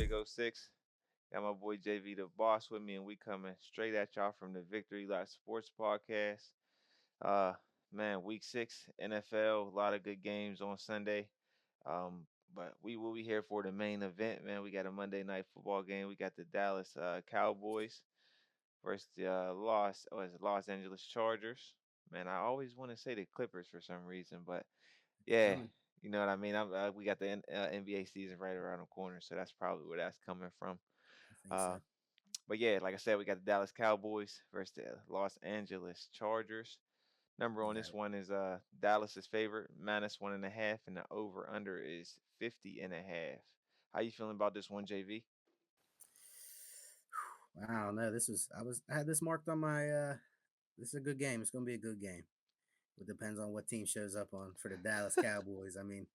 Big O 06. Got my boy JV the boss with me, and we coming straight at y'all from the Victory Lap Sports Podcast. Uh Man, week 6, NFL, a lot of good games on Sunday. But we will be here for the main event, man. We got a Monday night football game. We got the Dallas Cowboys versus the Los Angeles Chargers. Man, I always want to say the Clippers for some reason, but It's yeah, coming. you know what I mean. We got the NBA season right around the corner, so that's probably where that's coming from. I think Uh, so. but yeah, like I said, we got the Dallas Cowboys versus the Los Angeles Chargers. Number on this Yeah. one is Dallas's favorite, -1.5, and the over under is 50.5. How you feeling about this one, JV? I don't know. I had this marked on my this is a good game. It's gonna be a good game. It depends on what team shows up on for the Dallas Cowboys. I mean,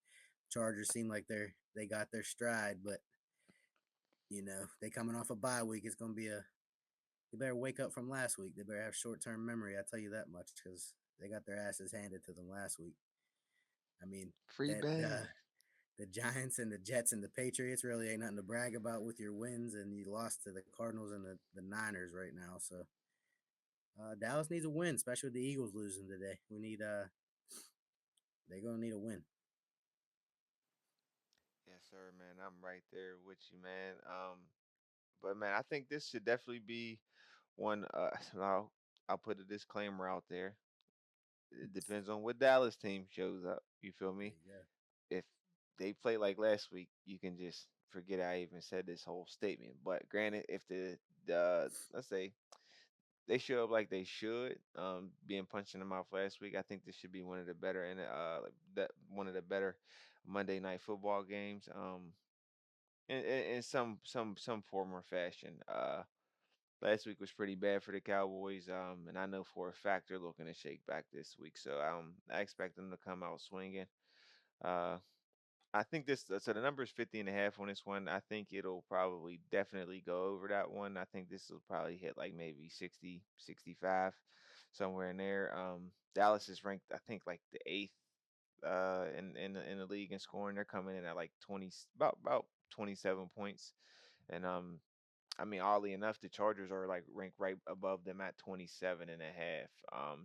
Chargers seem like they got their stride, but they coming off a bye week. It's gonna be a they better wake up from last week. They better have short term memory, I tell you that much, because they got their asses handed to them last week. I mean, Free that band. the Giants and the Jets and the Patriots really ain't nothing to brag about with your wins, and you lost to the Cardinals and the Niners right now. So Dallas needs a win, especially with the Eagles losing today. They're gonna need a win. Yes, sir, man. I'm right there with you, man. But man, I think this should definitely be one. I'll put a disclaimer out there. It depends on what Dallas team shows up. You feel There me? you go. If they play like last week, you can just forget I even said this whole statement. But granted, if the let's say they show up like they should, being punched in the mouth last week, I think this should be one of the better and that one of the better Monday night football games. In some form or fashion. Last week was pretty bad for the Cowboys, and I know for a fact they're looking to shake back this week. So I expect them to come out swinging. Uh, I think so the number is 50.5 on this one. I think it'll probably definitely go over that one. I think this will probably hit like maybe 60, 65, somewhere in there. Dallas is ranked, I think, like the eighth in the league in scoring. They're coming in at like 20, about 27 points. And I mean, oddly enough, the Chargers are like ranked right above them at 27.5.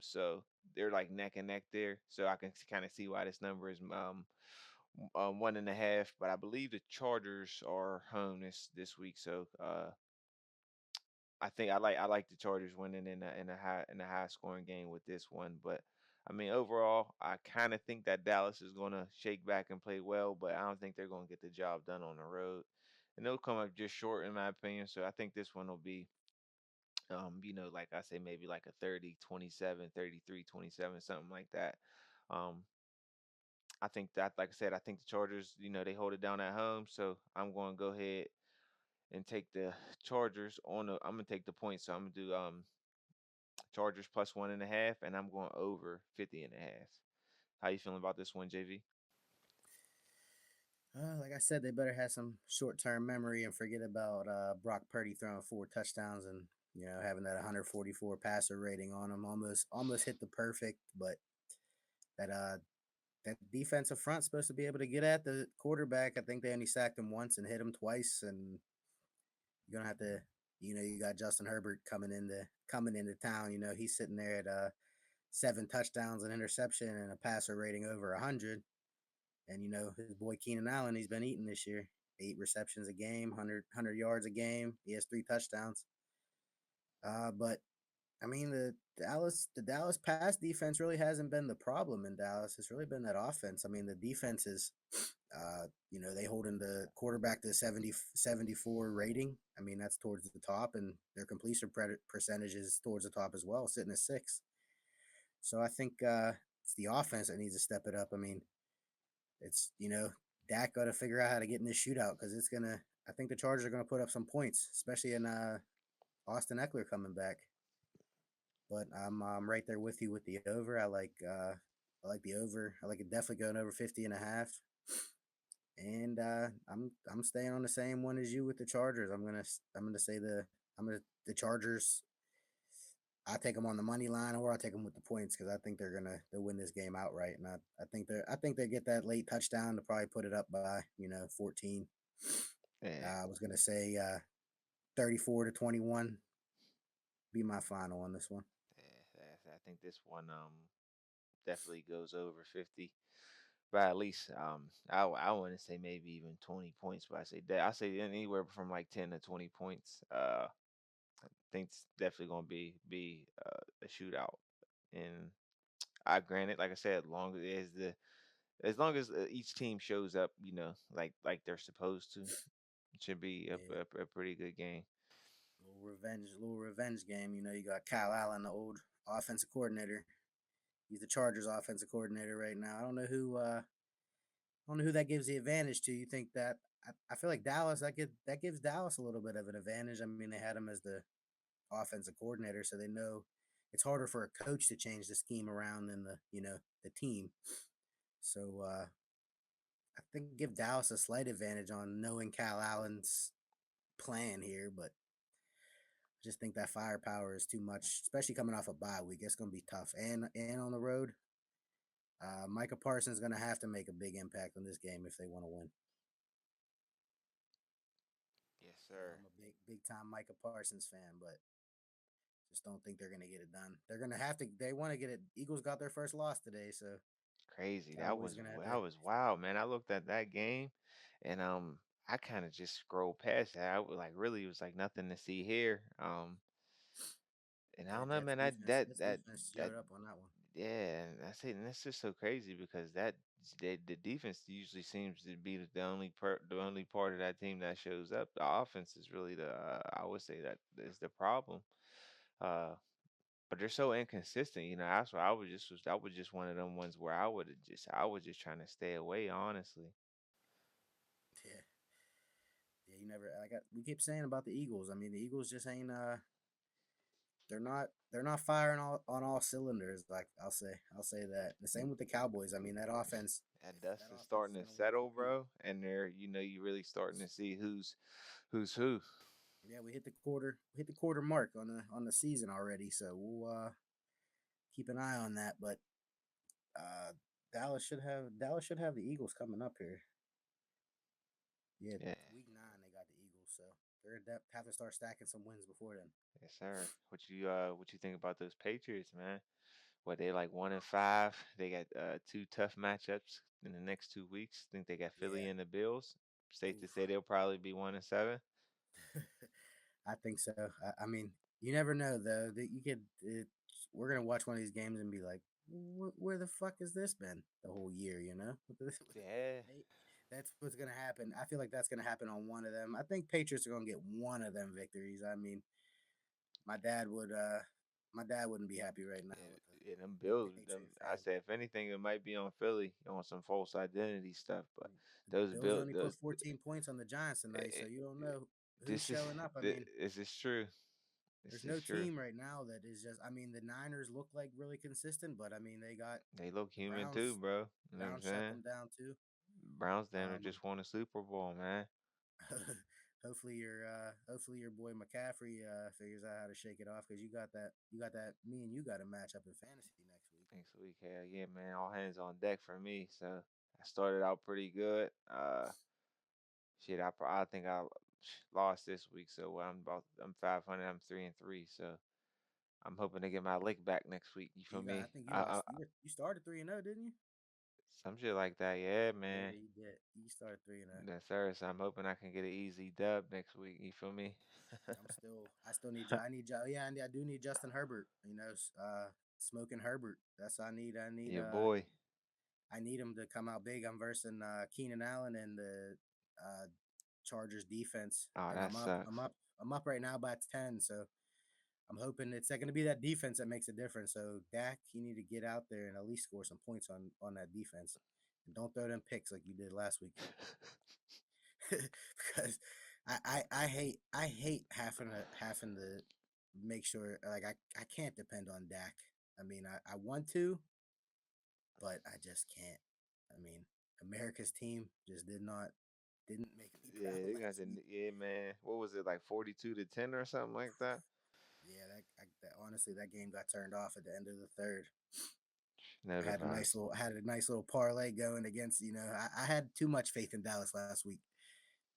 So they're like neck and neck there. So I can kind of see why this number is 1.5. But I believe the Chargers are home this week. So I think I like the Chargers winning in a high scoring game with this one. But I mean, overall, I kind of think that Dallas is going to shake back and play well, but I don't think they're going to get the job done on the road, and they'll come up just short in my opinion. So I think this one will be, like I say, maybe like a 30-27, 33-27, something like that. Um, I think that, like I said, I think the Chargers, they hold it down at home, so I'm going to go ahead and take the Chargers on the. I'm gonna take the points, so I'm gonna do Chargers +1.5, and I'm going over 50.5. How you feeling about this one, JV? Like I said, they better have some short term memory and forget about Brock Purdy throwing 4 touchdowns and having that 144 passer rating on him. Almost hit the perfect, but that that defensive front's supposed to be able to get at the quarterback. I think they only sacked him once and hit him twice, and you're gonna have to, you got Justin Herbert coming into town. He's sitting there at 7 touchdowns, an interception, and a passer rating over 100. And his boy Keenan Allen, he's been eating this year. 8 receptions a game, 100 yards a game. He has 3 touchdowns. But I mean, the Dallas pass defense really hasn't been the problem in Dallas. It's really been that offense. I mean, the defense is, they holding the quarterback to 74 rating. I mean, that's towards the top, and their completion percentage is towards the top as well, sitting at 6. So I think it's the offense that needs to step it up. I mean, it's Dak got to figure out how to get in this shootout because it's gonna. I think the Chargers are gonna put up some points, especially in Austin Eckler coming back. But I'm right there with you with the over. I like the over. I like it definitely going over 50.5. And I'm staying on the same one as you with the Chargers. I'm gonna say the Chargers. I take them on the money line, or I take them with the points because I think they'll win this game outright. And I think they get that late touchdown to probably put it up by 14. Yeah, I was gonna say 34-21 be my final on this one. I think this one definitely goes over 50. But at least I want to say maybe even 20 points, but I say anywhere from like 10 to 20 points. Think it's definitely gonna be a shootout. And I granted, like I said, as long as each team shows up, like they're supposed to, it should be Yeah, a pretty good game. little revenge game. You know, you got Kyle Allen, the old offensive coordinator. He's the Chargers offensive coordinator right now. I don't know who that gives the advantage to. You think that I feel like Dallas that gives Dallas a little bit of an advantage. I mean, they had him as the offensive coordinator, so they know it's harder for a coach to change the scheme around than the team. So I think give Dallas a slight advantage on knowing Cal Allen's plan here, but I just think that firepower is too much, especially coming off a bye week. It's going to be tough, and on the road, Micah Parsons is going to have to make a big impact on this game if they want to win. Yes, You know, sir. I'm a big time Micah Parsons fan, but just don't think they're going to get it done. They're going to have to. They want to get it. Eagles got their first loss today, so Crazy. Cowboys going to have That to. was wild, man. I looked at that game, and I kind of just scrolled past that. I was like, really, it was like nothing to see here. And I Yeah, don't know, man. Jets defense That showed up on that one. Yeah, and and that's just so crazy because the defense usually seems to be the only part of that team that shows up. The offense is really the I would say that is the problem. Uh, but they're so inconsistent, That's why I was just one of them ones where I was just trying to stay away, honestly. Yeah, yeah. You never. We keep saying about the Eagles. I mean, the Eagles just ain't. They're not firing on all cylinders. Like I'll say that. The same with the Cowboys. I mean, That dust that is offense starting is to gonna want to settle, compete. bro, and you really starting to see who's who. Yeah, we hit the quarter mark on the season already. So we'll keep an eye on that. But uh, Dallas should have the Eagles coming up here. Yeah, Yeah, week 9 they got the Eagles, so they're gonna have to start stacking some wins before then. yes, sir. What you think about those Patriots, man? What they like 1-5. They got two tough matchups in the next 2 weeks. Think they got Philly Yeah. and the Bills. Safe to Oof. say they'll probably be 1-7. I think so. I mean, you never know though. That you could. We're gonna watch one of these games and be like, Where the fuck has this been the whole year?" You know, Yeah, that's what's gonna happen. I feel like that's gonna happen on one of them. I think Patriots are gonna get one of them victories. I mean, my dad would. My dad wouldn't be happy right now with a yeah, them big Bills. Patriot I fan. say if anything, it might be on Philly on some false identity stuff. But The those Bills Bills, only put 14 points on the Giants tonight, so you don't know who's this is showing up. I mean, this is true. there's This is no true. team right now that is just. I mean, the Niners look like really consistent, but I mean, they got They look the human too, bro. You know what I'm Browns shut saying? them down too. Browns damn near Um, just won a Super Bowl, man. hopefully your boy McCaffrey figures out how to shake it off because you got that me and you got a match up in fantasy next week. Next week, hell yeah, man. All hands on deck for me. So I started out pretty good. Shit, I think I lost this week, so I'm 500. I'm 3-3. So I'm hoping to get my lick back next week. You feel I me? think you lost. You started 3-0, didn't you? Some shit like that. Yeah, Yeah, man. you did. You started 3-0. Yes, sir. So I'm hoping I can get an easy dub next week. You feel me? I still need. I need. Yeah, I do need Justin Herbert. You know, smoking Herbert. That's what I need. Your boy. I need him to come out big. I'm versing Keenan Allen and the uh, Chargers defense, Oh, and that sucks. I'm up right now by 10. So I'm hoping it's going to be that defense that makes a difference. So Dak, you need to get out there and at least score some points on that defense, and don't throw them picks like you did last week. Because I hate having to make sure like I can't depend on Dak. I mean I want to, but I just can't. I mean, America's team just didn't make me proud Yeah, they got last week. yeah, man. What was it like 42-10 or something like that? Yeah, honestly that game got turned off at the end of the third. Notifies. I had a nice little parlay going against I had too much faith in Dallas last week.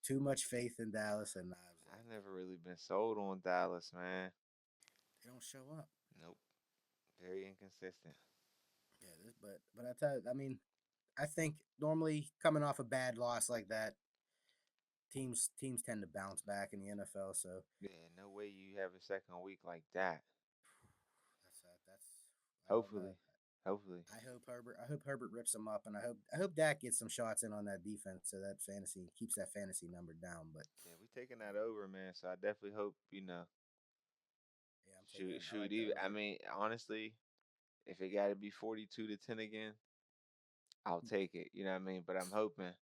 too much faith in Dallas, and I was I like, never really been sold on Dallas, man. they don't show up. Nope. Very inconsistent. Yeah, but I tell you, I mean, I think normally coming off a bad loss like that, teams tend to bounce back in the NFL. So Yeah, no way you have a second week like that. that's I don't know. Hopefully. Hopefully. I hope Herbert rips them up, and I hope Dak gets some shots in on that defense, so that fantasy keeps that fantasy number down. But Yeah, we taking that over, man. So I definitely hope, yeah, I'm taking. shoot I shoot like the even I over. mean, honestly, if it gotta be 42-10 again, I'll take it. You know what I mean? But I'm hoping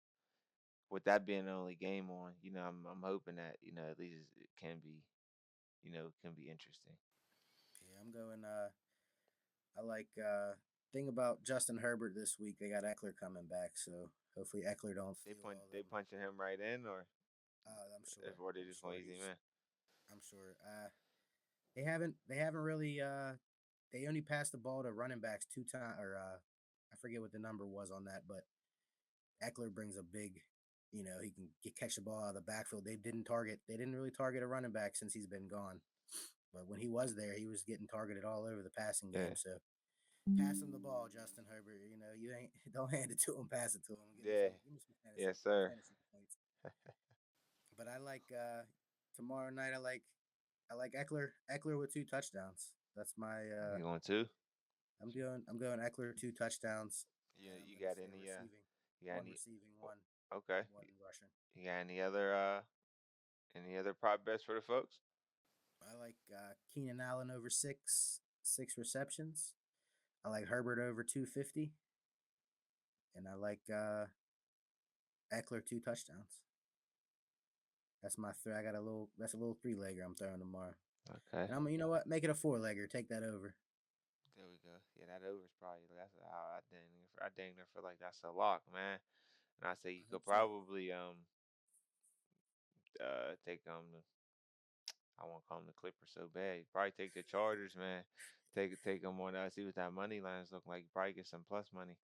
with that being the only game on, I'm hoping that, at least it can be, can be interesting. Yeah, I'm going. I like thing about Justin Herbert this week. They got Eckler coming back, so hopefully Eckler don't They steal punch all they them. punching him right in, or I'm sure. or they I'm just gonna sure ease him he's. in. I'm sure. They haven't really. They only passed the ball to running backs 2 times, or I forget what the number was on that, but Eckler brings a big. He can catch the ball out of the backfield. They didn't really target a running back since he's been gone. But when he was there, he was getting targeted all over the passing Yeah. game. So pass him the ball, Justin Herbert. You ain't don't hand it to him, pass it to him. Yeah. Give me some Yes, sir. fantasy points. But I like tomorrow night. I like Eckler with 2 touchdowns. That's my You going to? I'm going Eckler 2 touchdowns, You and I'm you gonna got say any receiving you got one any receiving, okay. one rushing. You got any other prop bets for the folks? I like Keenan Allen over six receptions. I like Herbert over 250, and I like Eckler 2 touchdowns. That's my three. I got a little. That's a little 3-legger I'm throwing tomorrow. Okay. And you know what? Make it a 4-legger. Take that over. There we go. Yeah, that over's probably I dang near feel like that's a lock, man. And I say you I could hope so. probably take I won't call them the Clippers so bad. You probably take the Chargers, man. Take them on. See what that money line's look like. You probably get some plus money.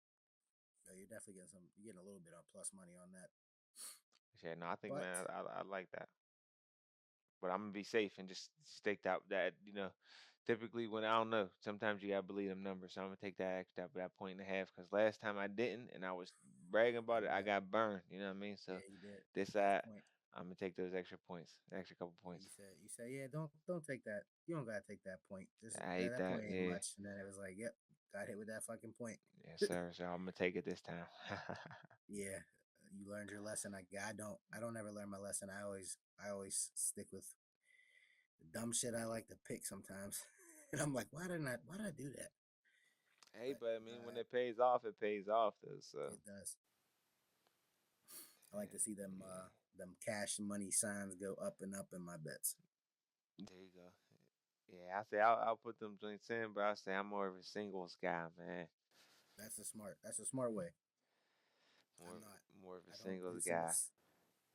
You're definitely getting some. You're getting a little bit of plus money on that. Yeah, no, I think, But man, I like that. But I'm gonna be safe and just stick that. Typically when I don't know, sometimes you gotta believe them numbers. So I'm gonna take that extra that point and a half because last time I didn't and I was bragging about it, I yeah, got burned. You know what I mean? So yeah, you did this half side, point. I'm gonna take those extra points, extra couple points. You say yeah. Don't take that. You don't gotta take that point. I hate That that. point ain't Yeah, much. And then it was like, yep, got hit with that fucking point. yes, sir. So I'm gonna take it this time. Yeah, you learned your lesson. I don't ever learn my lesson. I always stick with the dumb shit I like to pick sometimes. And I'm like, why did I do that? Hey, But but I mean, when it pays off though. So it does. I like to see yeah, them cash money signs go up and up in my bets. there you go. Yeah, I say I'll put them joints in, but I say I'm more of a singles guy, man. That's a smart way. I'm More not. more of a I don't do singles guy. singles.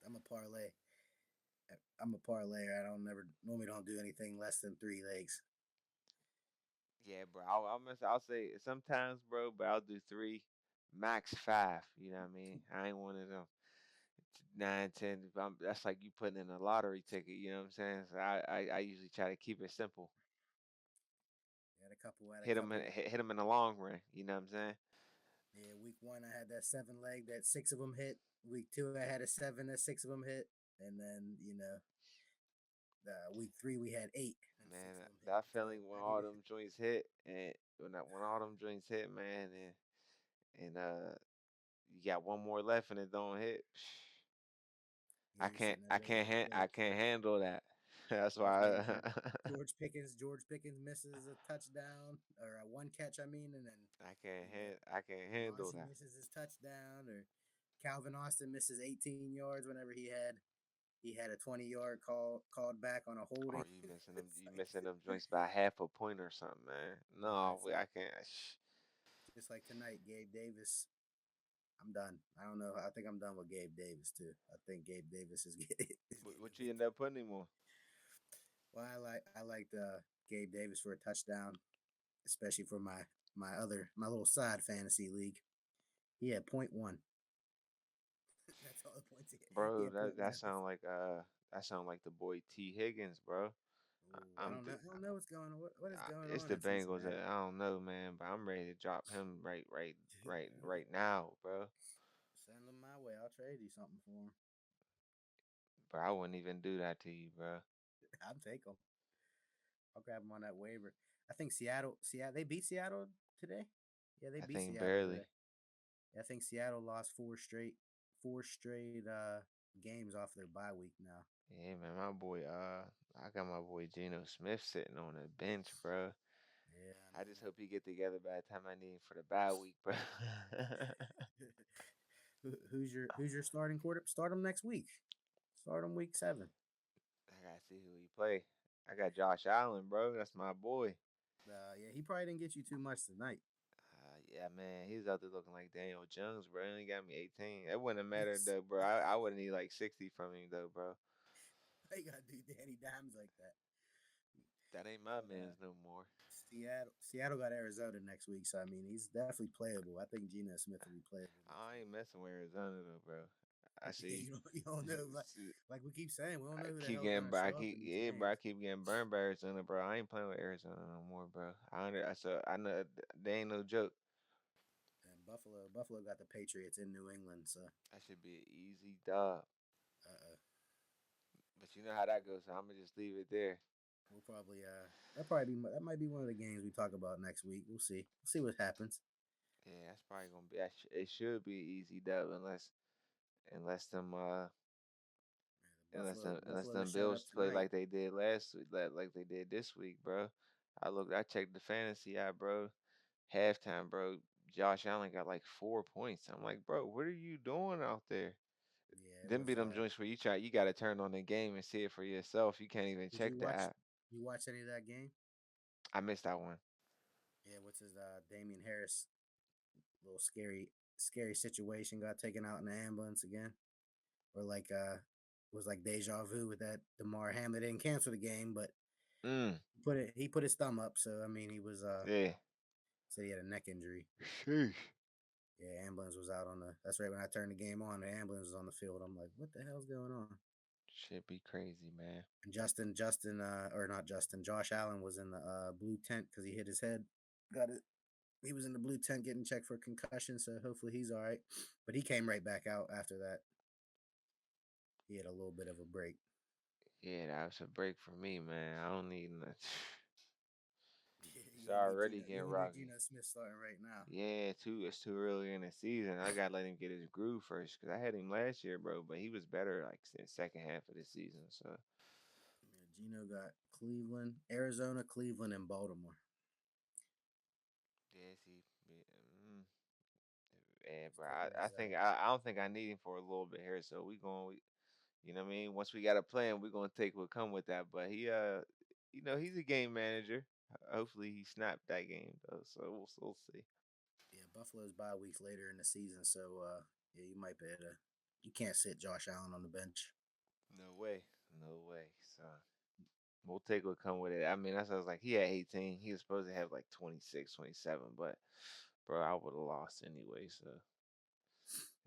I'm a parlay. I'm a parlayer. I don't never normally don't do anything less than 3 legs. Yeah, bro. I'll say sometimes, bro, but I'll do three, max five. You know what I mean? I ain't one of them 9, 10. That's like you putting in a lottery ticket. You know what I'm saying? So I usually try to keep it simple. Had a Hit them couple. hit them in the long run. You know what I'm saying? Yeah, week one I had that 7 leg that 6 of them hit. Week two I had a 7 that 6 of them hit, and then week three we had 8 and six Man, of them hit. that So feeling when I need all them joints hit and when all them joints hit, man, and you got one more left and it don't hit. yeah, you're sitting there I ready. can't handle that. That's I was waiting why for George Pickens misses a touchdown or a one catch. I mean, and then I can't handle Monty that. misses his touchdown, or Calvin Austin misses 18 yards whenever he had a 20-yard called back on a holding. Or you missing them It's you like missing them joints by half a point or something, man. No, it's like I can't. just like tonight, Gabe Davis. I'm done. I don't know. I think I'm done with Gabe Davis too. I think Gabe Davis is is getting What you end evicted. up putting him on? Well, I liked Gabe Davis for a touchdown, especially for my little side fantasy league. He had point 0.1. all the points he bro. had put was That at the. sound like the boy T Higgins, bro. Ooh, I I'm don't know. th- I don't know what's going on. What is going it's on the in Bengals. Cincinnati? I don't know, man, but I'm ready to drop him right now, bro. Send him my way. I'll trade you something for him. But I wouldn't even do that to you, bro. I'll take him. I'll grab him on that waiver. I think Seattle, they beat Seattle today. Yeah, they I beat think Seattle barely. today. Yeah, I think Seattle lost four straight games off their bye week now. Yeah, man, my boy. I got my boy Geno Smith sitting on the bench, bro. Yeah, I I just know. hope he get together by the time I need him for the bye week, bro. Who's your starting quarter? Start him next week. Start him week 7. I gotta see who he play. I got Josh Allen, bro. That's my boy. Yeah, he probably didn't get you too much tonight. Yeah, man, he's out there looking like Daniel Jones, bro. He only got me 18. It wouldn't have mattered though, bro. I would need like 60 from him though, bro. They gotta do Danny Dimes like that. That ain't my But man's no more. Seattle got Arizona next week, so I mean he's definitely playable. I think Geno Smith will be playable next I week. ain't messing with Arizona though, bro. I Yeah, see. you don't know, like we keep saying, we don't know I who the keep hell's getting, gonna bro. show up in these Bro. I games. keep getting burned by Arizona, bro. I ain't playing with Arizona no more, bro. I know they ain't no joke. And Buffalo got the Patriots in New England, so That should be an easy dub. uh, But you know how that goes, so I'm gonna just leave it there. we'll probably that might be one of the games we talk about next week. We'll see. We'll see what happens. Yeah, that's probably gonna be. It should be an easy dub unless them Yeah, the unless Buffalo them just showed up Bills play tonight. like they did last week, like they did this week, bro. I checked the fantasy out, bro. Halftime, bro. Josh Allen got like 4 points. I'm like, bro, what are you doing out there? Yeah, it Them was. be them joints where you gotta turn on the game and see it for yourself. You can't even Did check the app. you watch any of that game? I missed that one. Yeah, what's his Damian Harris little scary situation got taken out in the ambulance again, or like was like deja vu with that Damar Hamlin didn't cancel the game, but Mm, he put his thumb up. So I mean he was yeah. said he had a neck injury. Sheesh. Yeah, ambulance was out on the. That's right when I turned the game on. The ambulance was on the field. I'm like, what the hell's going on? Should be crazy, man. And or not Justin, Josh Allen was in the blue tent because he hit his head. Got it. He was in the blue tent getting checked for concussion, so hopefully he's all right. But he came right back out after that. He had a little bit of a break. Yeah, that was a break for me, man. I don't need nothing. You It's don't need already getting rocky. Geno Smith starting right now. Yeah, it's too early in the season. I gotta let him get his groove first because I had him last year, bro. But he was better like in the second half of the season. So Yeah, Geno got Cleveland, Arizona, Cleveland, and Baltimore. yeah, see, mm, yeah, bro. Taking I his think I don't think I need him for a little bit here. So you know what I mean. Once we got a plan, we're gonna take what come with that. But he's a game manager. Hopefully he snapped that game though. So we'll see. Yeah, Buffalo's bye weeks later in the season, so yeah, you might be able to. You can't sit Josh Allen on the bench. No way, no way. So we'll take what come with it. I mean, that's what I was like. He had 18. He was supposed to have like 26, 27, but bro, I would have lost anyway. So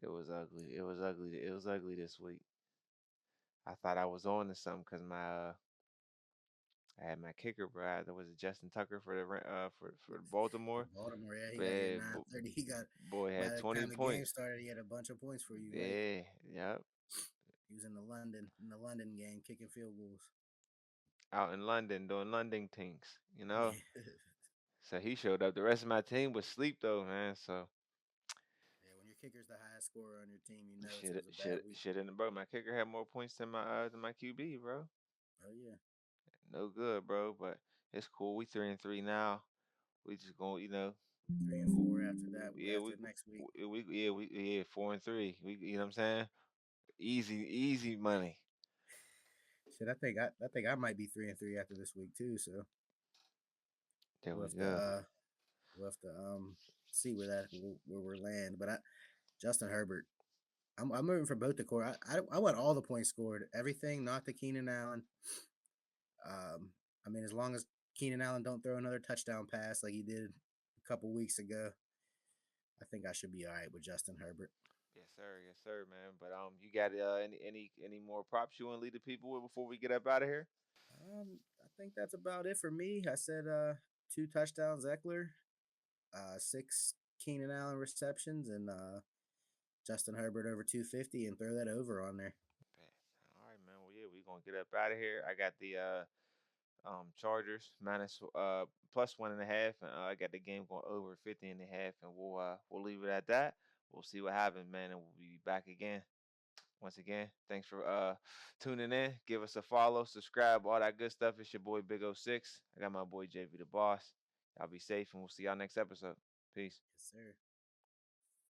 it was ugly. It was ugly. It was ugly this week. I thought I was on to something because I had my kicker, bro. That was Justin Tucker for for For Baltimore. Baltimore, yeah, he got your Bad 9:30. He got boy by had the 20 time the game points. started, he had a bunch of points for you, right? Yeah, yep. He was in the London game, kicking field goals. Out in London doing London things, you know. Yeah, So he showed up. The rest of my team was asleep though, man. So yeah. When your kicker's the highest scorer on your team, you know it shit, was a bad week. shit in the bro. My kicker had more points than my QB, bro. Oh yeah, No good, bro. But it's cool. We 3-3 now. We just going, 3 and 4 after that. yeah, After next week, yeah 4-3. We, you know what I'm saying? Easy money. shit. I think I might be 3 and 3 after this week too. So There we'll we have to go. see where we're land. But Justin Herbert, I'm rooting for both the core. I want all the points scored, everything, not the Keenan Allen. Um, I mean, as long as Keenan Allen don't throw another touchdown pass like he did a couple weeks ago, I think I should be all right with Justin Herbert. Yes, sir, man. But you got any more props you want to lead the people with before we get up out of here? I think that's about it for me. I said two touchdowns, Eckler, six Keenan Allen receptions, and Justin Herbert over 250, and throw that over on there. Bet. All right, man. Well, yeah, we gonna get up out of here. I got the Chargers minus plus 1.5, and I got the game going over 50.5, and we'll leave it at that. We'll see what happens, man, and we'll be back again. Once again, thanks for tuning in. Give us a follow, subscribe, all that good stuff. It's your boy Big 06. I got my boy JV the Boss. Y'all be safe, and we'll see y'all next episode. Peace. Yes, sir.